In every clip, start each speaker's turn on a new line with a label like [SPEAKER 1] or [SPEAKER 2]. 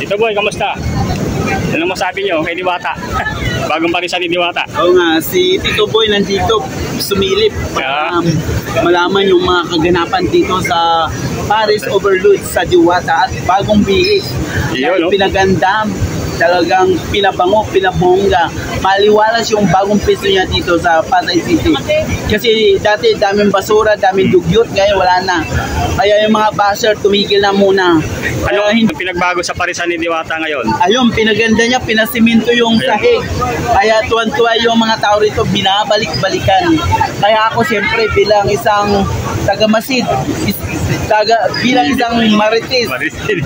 [SPEAKER 1] Tito Boy, kamusta? Ano masabi nyo kay Diwata? Bagong parisan ni Diwata.
[SPEAKER 2] Oo nga, si Tito Boy nandito sumilip para malaman yung mga kaganapan dito sa Paris Overload sa Diwata at bagong bihis.
[SPEAKER 1] Yun, no?
[SPEAKER 2] Pinaganda, talagang pinabango, pinabongga. Maliwalas yung bagong piso niya dito sa Pasay City. Kasi dati daming basura, daming dugyot, ngayon wala na. Kaya yung mga basher tumigil na muna.
[SPEAKER 1] Ano hindi pinagbago sa parisan ni Diwata ngayon?
[SPEAKER 2] Ayun, pinaganda niya, pinasiminto yung sahig. Kaya tuwan-tuwa yung mga tao rito, binabalik-balikan. Kaya ako siyempre bilang isang taga-Masid, bilang isang marites,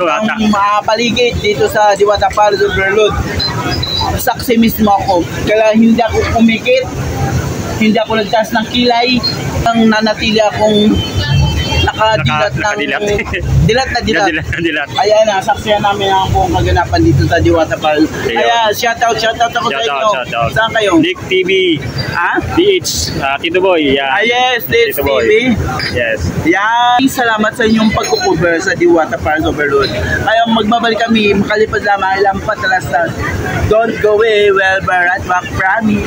[SPEAKER 2] ang paligid dito sa Diwata Paris Overload, saksi mismo ako. Kaya hindi ako kumikit, hindi ako nagtaas ng kilay, ang nanatili akong nakadilat ng dilat na dilat. Ayan na, saksiyan namin ang buong kaganapan dito sa Diwata Paris. Kaya shoutout ako sa inyo. Saan kayo?
[SPEAKER 1] Nick TV.
[SPEAKER 2] Ha?
[SPEAKER 1] DH, Tito Boy. Yeah.
[SPEAKER 2] Yes, DH TV.
[SPEAKER 1] Yes.
[SPEAKER 2] Yan. Salamat sa inyong pagkukover sa Diwata Paris Overload. Kaya magbabalik kami, makalipad lamang ilang patalastas. Don't go away, well, Barat, back, promise.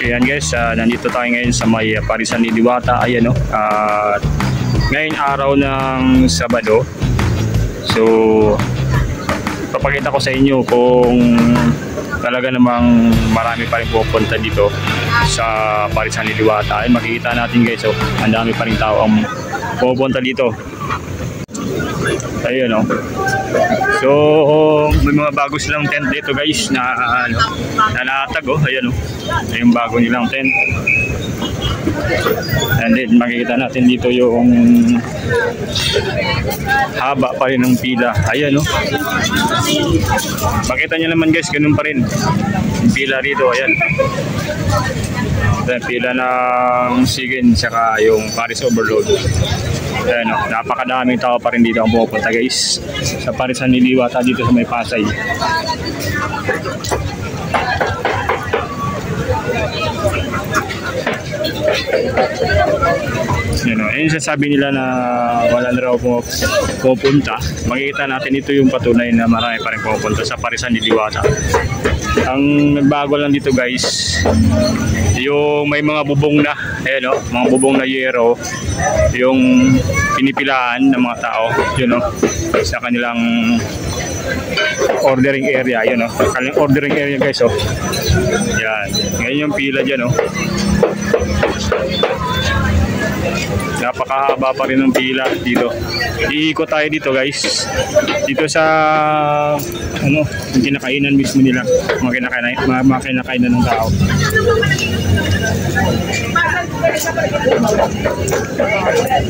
[SPEAKER 1] Ayan guys, nandito tayo ngayon sa may parisan ni Diwata. Ayan o, ngayon araw ng Sabado. So, papakita ko sa inyo kung talaga namang marami pa rin pupunta dito sa parisan ni Diwata. Ay, makikita natin guys, oh, ang dami pa rin tao ang pupunta dito. Ayun o. So, may mga bago silang tent dito guys na nalatag oh. Ayan o. Yung bago nilang tent. And then makikita natin dito yung haba pa rin ng pila. Ayan o. Makita nyo naman guys, ganun pa rin yung pila rito. Ayan. Then, pila ng Sigin saka yung Paris Overload. Ayan o, napakadaming tao pa rin dito ang pupunta guys sa parisan ni Diwata dito sa may Pasay. Ayun sasabi nila na wala na raw pupunta. Makikita natin ito yung patunay na marami pa rin pupunta sa parisan ni Diwata. Ang nagbago lang dito guys, yung may mga bubong na, ayan o, mga bubong na yero, yung pinipilaan ng mga tao, yun o, sa kanilang ordering area, yun o, kanilang ordering area guys o. Yan, ngayon yung pila dyan o. Napakahaba pa rin ng pila dito. Iikot tayo dito guys. Dito sa yung kinakainan mismo nila. Mga kinakainan ng tao.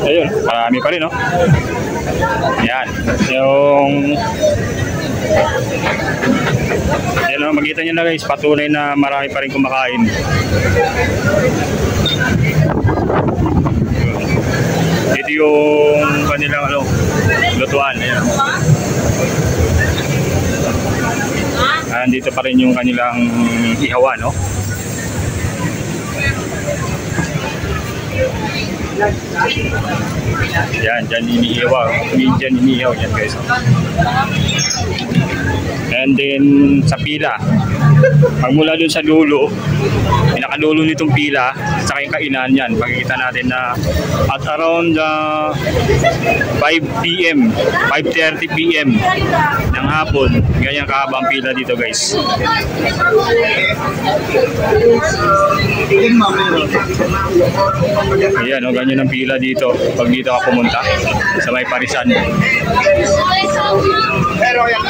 [SPEAKER 1] Ayun, marami pa rin no. Yan. Yan, makita nyo na guys, patunay na marami pa rin kumakain. Ito yung kanilang lutuan. Ayan. Dito pa rin yung kanilang ihawan, no? Yan, dyan iniihaw. Dyan iniihaw yan guys. And then sa pila, magmula dun sa dulo, pinakadulo nitong pila at saka yung kainan yan, makikita natin na at around 5 PM 5:30 PM ng hapon, ganyan kahabang pila dito guys. Ayan o, ganyan ang pila dito pag dito ka pumunta sa may parisan. Pero yan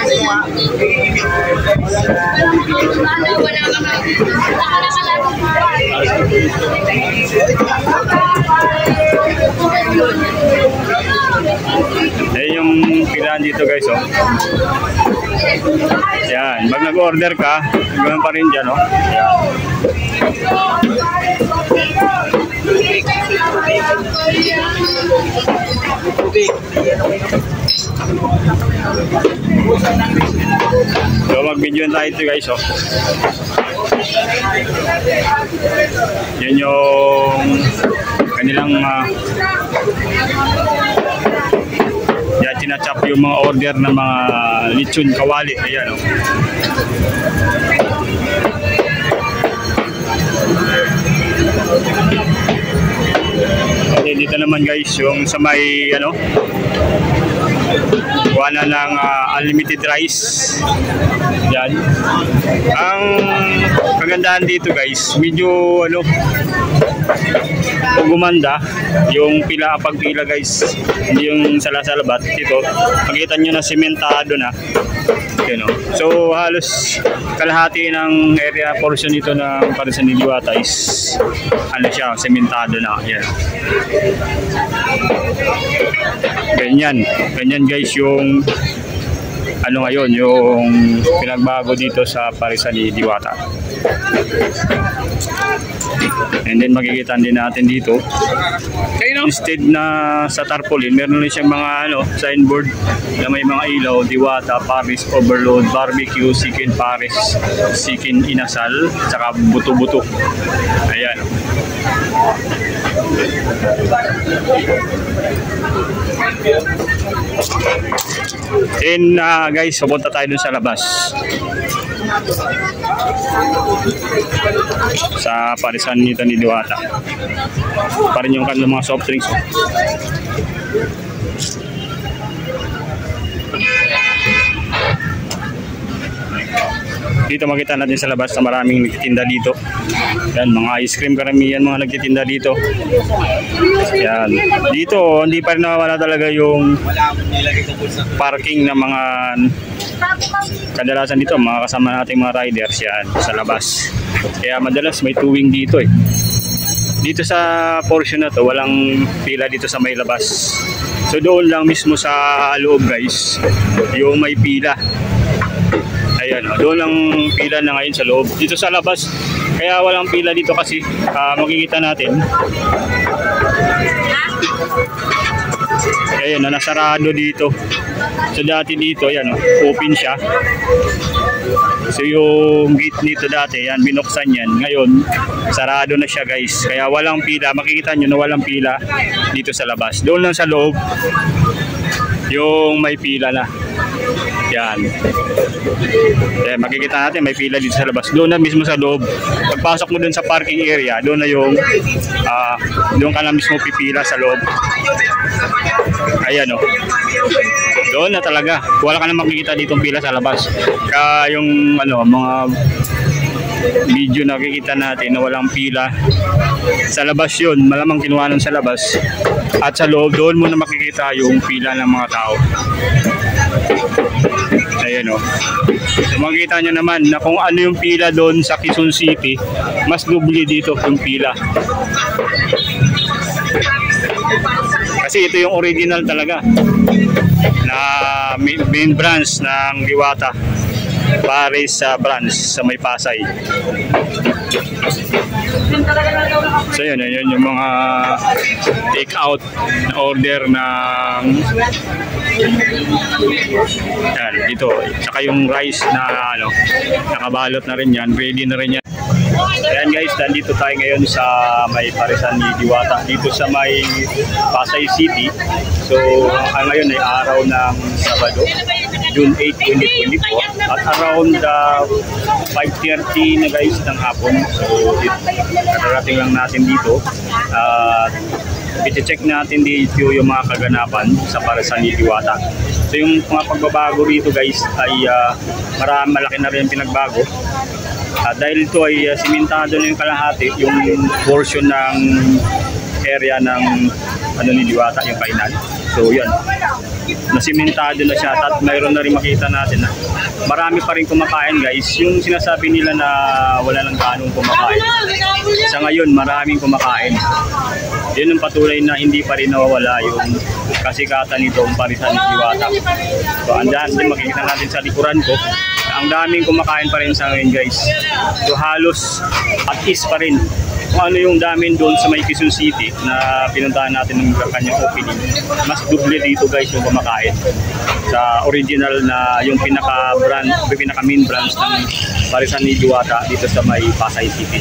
[SPEAKER 1] yung pilahan dito guys oh. Yan, pag nag-order ka, ganoon pa rin dyan oh. Yan. So mag-video tayo ito guys, oh. Yan yung kanilang yan, tinachap yung mga order ng mga lechon kawali. Ayan, oh. Okay, dito naman guys yung sa may ano, wala ng unlimited rice. Yan. Ang kagandahan dito guys, medyo ano, kung gumanda yung pila, pagpila guys, hindi yung salasalabat. Dito makita nyo na sementado na, you know. So halos kalahati ng area portion nito ng Parisan ni Diwata is ano siya, sementado na. Yan. Ganyan guys yung ano ngayon, yung pinagbago dito sa Parisan ni Diwata. And then makikita din natin dito, instead na sa tarpaulin, meron na siyang mga ano, signboard na may mga ilaw: Diwata, Paris Overload, Barbecue, Chicken Paris, Chicken Inasal, saka buto-buto. Ayan. And guys, pupunta tayo dun sa labas sa Parisan nito ni Diwata. Pa rin yung kanilang mga soft drinks. Dito makita natin sa labas na maraming nagtitinda dito. Yan, mga ice cream karamihan mga nagtitinda dito. Yan. Dito hindi pa rin nawala talaga yung parking ng mga kadalasan dito, mga kasama nating mga riders yan sa labas. Kaya madalas may tuwing dito eh. Dito sa portion na to, walang pila dito sa may labas. So doon lang mismo sa loob guys, yung may pila. Ayan, doon lang pila na ngayon sa loob. Dito sa labas, kaya walang pila dito kasi makikita natin. Ayan, nasarado dito. So dati dito, ayan, open siya. So yung gate nito dati, yan, binuksan yan. Ngayon, sarado na siya guys. Kaya walang pila. Makikita nyo na walang pila dito sa labas. Doon lang sa loob, yung may pila na. Yan. Yan, makikita natin may pila dito sa labas. Doon na mismo sa loob. Pagpasok mo doon sa parking area, doon na yung doon ka na mismo pipila sa loob. Ayan, oh. Doon na talaga. Wala ka na makikita ditong pila sa labas. Kaya yung ano, mga video nakikita natin na walang pila sa labas, yun malamang kinuha nun sa labas. At sa loob, doon mo na makikita yung pila ng mga tao. Ayan, o. So, makikita nyo naman na kung ano yung pila doon sa Quezon City, mas dubli dito yung pila. Kasi ito yung original talaga na main branch ng Diwata, Paris branch sa may Pasay. So yun yung mga take out na order ng yan, dito. Saka yung rice na ano, nakabalot na rin yan, ready na rin yan. Ayan guys, nandito tayo ngayon sa may Parisan ni Diwata, dito sa may Pasay City. So ngayon ay araw ng Sabado, June 8, 2024, at around 5:30 na guys ng hapon. So nakarating lang natin dito at i-check natin dito yung mga kaganapan sa Parisan ni Diwata. So yung mga pagbabago dito guys ay malaki na rin pinagbago. Dahil ito ay simentado na yung kalahati, yung portion ng area ng ano ni Diwata, yung kainan. So yan, nasimentado na siya at mayroon na rin makita natin na marami pa rin kumakain guys. Yung sinasabi nila na wala nang ganong kumakain, sa ngayon maraming kumakain. Yun yung patuloy na hindi pa rin nawawala yung kasikatan nitong Parisan ni Diwata. So andyan din makikita natin sa likuran ko, ang daming kumakain pa rin sa ngayon guys. So halos at least pa rin kung ano yung damin doon sa may Quezon City na pinuntahan natin ng kanyang opening. Mas double dito guys yung kumakain sa original na yung pinaka-main branch ng Parisan ni Diwata dito sa may Pasay City.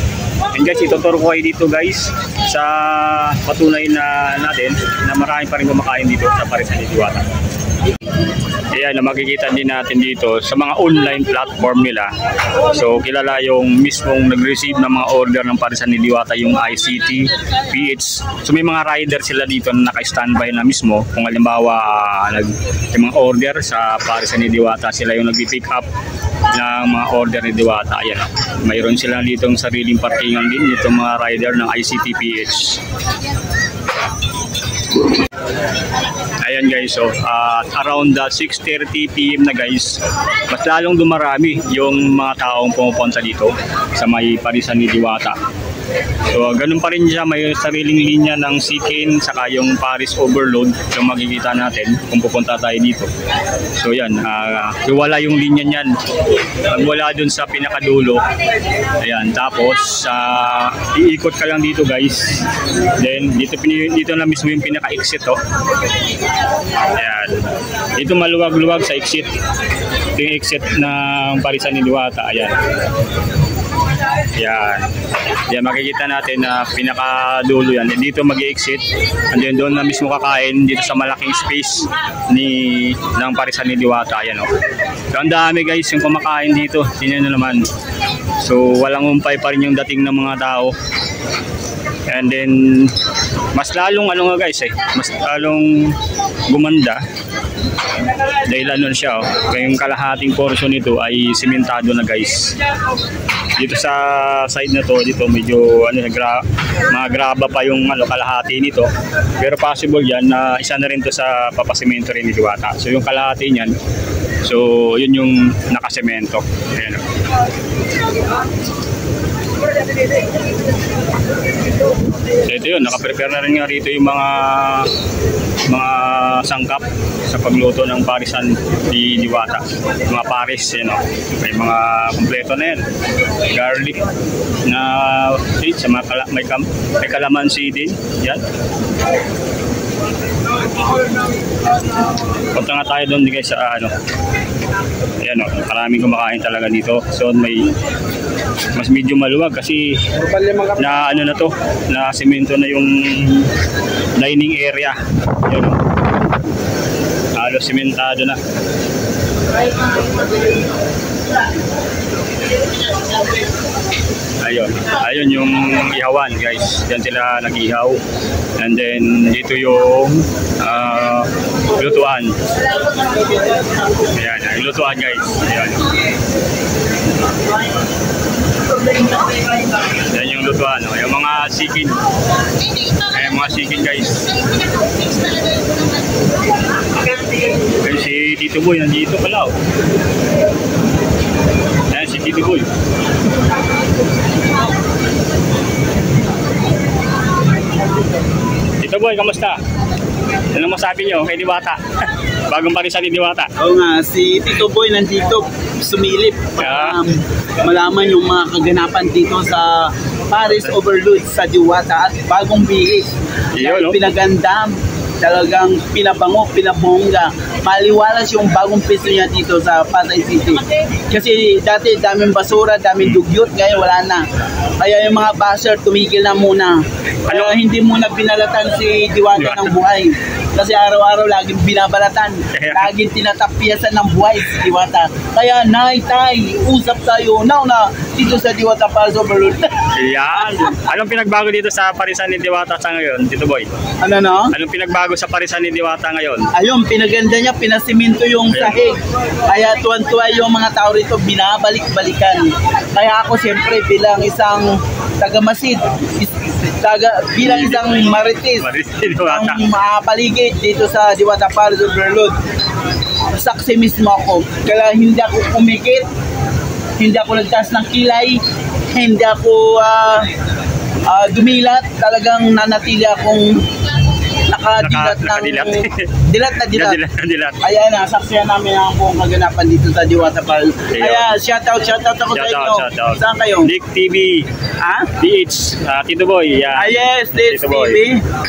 [SPEAKER 1] And guys, ituturo ko kayo dito guys sa patunay na natin na marami pa rin kumakain dito sa Parisan ni Diwata. Ayan, na makikita din natin dito sa mga online platform nila. So, kilala yung mismong nag-receive ng mga order ng Parisan ni Diwata, yung ICT, PH. So, may mga rider sila dito na naka-standby na mismo. Kung halimbawa, yung mga order sa Parisan ni Diwata, sila yung nag-pick up ng mga order ni Diwata. Ayan, mayroon sila dito sariling parkingan din dito mga rider ng ICT, PH. Ayan guys, so around 6:30 PM na guys, mas lalong dumarami yung mga taong pumupunta dito sa may Parisan ni Diwata. So ganun pa rin siya, may sariling linya ng Sikin saka yung Paris Overload yung makikita natin kung pupunta tayo dito. So yan, iwala yung linya niyan, wala dun sa pinakadulo. Ayan, tapos iikot ka lang dito guys, then dito na mismo yung pinaka-exit. Ayan, dito maluwag-luwag sa exit. Ito yung exit ng Parisan ni Diwata. Ayan. Yan, makikita natin na pinakadulo yan. Dito mag-exit, and then doon na mismo kakain dito sa malaking space ng Parisan ni Diwata. Ayan, So, ang dami guys yung kumakain dito. Tingnan nyo naman. So walang umpay pa rin yung dating ng mga tao. And then mas lalong guys, mas lalong gumanda dahil siya, yung kalahating portion nito ay simentado na guys. Dito sa side na to, dito medyo mga graba pa yung kalahati nito, pero possible yan na isa na rin to sa papasemento rin ni Diwata. So yung kalahati niyan, so yun yung nakasemento. Ayan. So ito yun, nakaprepare na rin nga rito yung mga sangkap sa pagluto ng Parisan ni Diwata. Mga paris, may mga kompleto na yan. Garlic na sa may kalamansi din. Yan. Punta nga tayo doon guys sa ayan, maraming kumakain talaga dito. So mas medyo maluwag kasi na na semento na yung dining area. Ayan, halos sementado na. Ayun yung ihawan guys. Diyan sila nag-ihaw. And then dito yung lutuan. Ayan, yung lutuan guys. Ayan. Yan yung lutuan, yung mga sikin. Ayan, mga sikin guys. Ayan, si Tito Boy nandito pala. Ayan si Tito Boy. Tito Boy, kamusta? Ano masabi nyo kay Diwata? Bagong Parisan ni Diwata.
[SPEAKER 2] Oo nga, si Tito Boy nandito sumilip para malaman yung mga kaganapan dito sa Paris Overload sa Diwata at bagong bihis. Pinaganda, talagang pinabango, pinabongga. Maliwalas yung bagong piso niya dito sa Pasay City. Kasi dati daming basura, daming dugyot, ngayon wala na. Kaya yung mga basher tumigil na muna. Kaya hindi muna binalatan si Diwata ng buhay. Kasi araw-araw laging binabalatan, laging tinatapyasan ng buhay si Diwata. Kaya nay, tay, usap tayo now na dito sa Diwata Paris Overload.
[SPEAKER 1] Yan. Anong pinagbago dito sa Parisan ni Diwata sa ngayon, Tito Boy? Anong pinagbago sa Parisan ni Diwata ngayon?
[SPEAKER 2] Ayun, pinaganda niya, pinasiminto yung sahig. Kaya tuwan-tuwa yung mga tao rito, binabalik-balikan. Kaya ako siyempre bilang isang taga-Masid, bilang isang marites, ang paligid dito sa Diwata Paris Overload, saksi mismo ako. Kaya hindi ako kumikit, hindi ako nagtaas ng kilay, hindi ako dumilat, talagang nanatili akong nakadilat
[SPEAKER 1] Nakadilat.
[SPEAKER 2] dilat na dilat.
[SPEAKER 1] Dilat.
[SPEAKER 2] Ayan na, saksiyan namin ang buong kaganapan dito sa Diwata Falls.
[SPEAKER 1] Ayun.
[SPEAKER 2] Ayan, shoutout ako sa inyo.
[SPEAKER 1] Shoutout.
[SPEAKER 2] Saan kayo?
[SPEAKER 1] Nick TV,
[SPEAKER 2] Ha?
[SPEAKER 1] PH, Tito Boy. Yeah.
[SPEAKER 2] Ah, yes, this
[SPEAKER 1] Tito Boy.
[SPEAKER 2] TV.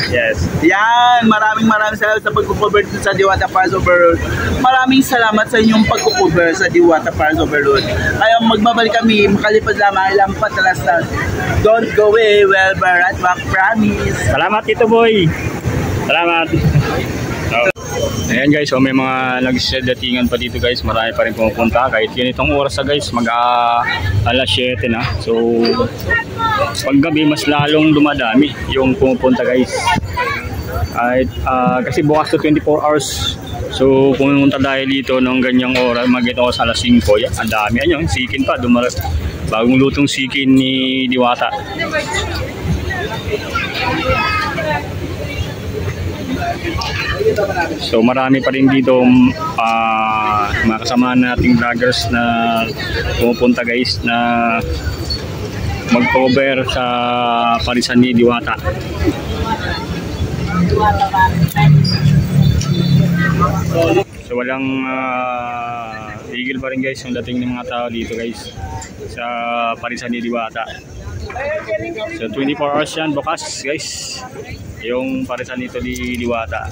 [SPEAKER 1] Yes.
[SPEAKER 2] Yan, maraming salamat sa pagkukover sa Diwata Falls Overload. Maraming salamat sa inyong pagkukover sa Diwata Falls Overload. Kaya magbabalik kami, makalipad lamang ilang patalastas. Don't go away, well, Barat Rock promise.
[SPEAKER 1] Salamat Tito Boy. Salamat. Ayan guys, so may mga nagsedatingan pa dito guys, marami pa rin pumupunta kahit ganitong oras na guys, alas 7 na. So paggabi mas lalong dumadami yung pumupunta guys. Kasi bukas to 24 hours. So pumunta dahil dito ng ganyang oras, magito sa alas 5. Yan, ang dami yan, sikin pa, bagong lutong sikin ni Diwata. So marami pa rin dito mga kasama nating vloggers na pumupunta guys na mag-cover sa parisan ni Diwata. So walang tigil pa rin guys yung dating ng mga tao dito guys sa parisan ni Diwata. So 24 hours yan bukas guys yung parisan nito di Diwata.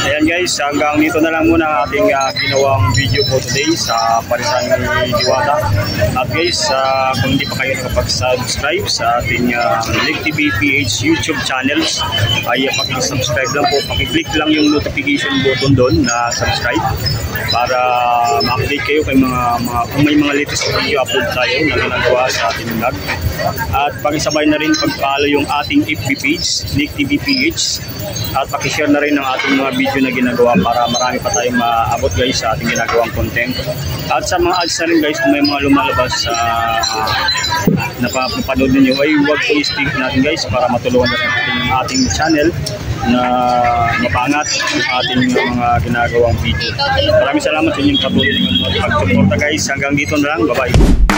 [SPEAKER 1] Ayan guys, hanggang dito na lang muna ating ginawang video po today sa parisan ni Diwata. At guys, kung hindi pa kayo nakapag-subscribe sa ating Nick TV PH YouTube channels, ay pakisubscribe lang po, pakiclick lang yung notification button doon na subscribe para ma-update kayo kay kung may mga latest video upload tayo na ginagawa sa ating vlog. At pakisabay na rin pag-follow yung ating FB page, Nick TV PH, at pakishare na rin ang ating mga video na ginagawa para marami pa tayong maabot guys sa ating ginagawang content. At sa mga ads na rin guys, kung may mga lumalabas sa napapanood ninyo, ay huwag po i-stick natin guys para matulungan na rin ating channel na mapangat yung ating mga ginagawang video. Maraming salamat sa inyong patuloy ng pag-suporta guys. Hanggang dito na lang. Bye-bye.